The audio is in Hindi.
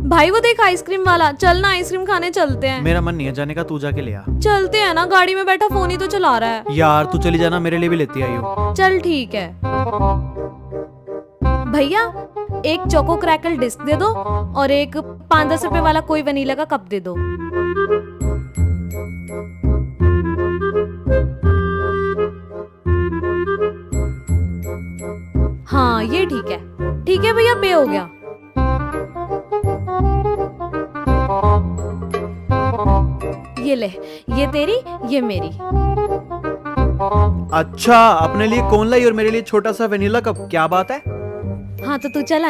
भाई वो देख आइसक्रीम वाला, चल ना आइसक्रीम खाने चलते हैं। मेरा मन नहीं है जाने का, तू जाके ले आ। चलते हैं ना, गाड़ी में बैठा फोन ही तो चला रहा है। यार तू चली जाना, मेरे लिए भी लेती आई हो। चल ठीक है। भैया एक चोको क्रैकल डिस्क दे दो और एक 5-10 रुपए वाला कोई वनीला का कप दे दो। हाँ ये ठीक है भैया, पे हो गया। ये ले, ये तेरी ये मेरी। अच्छा, अपने लिए कौन लाई और मेरे लिए छोटा सा वेनिला कप, क्या बात है? हाँ तो तू चला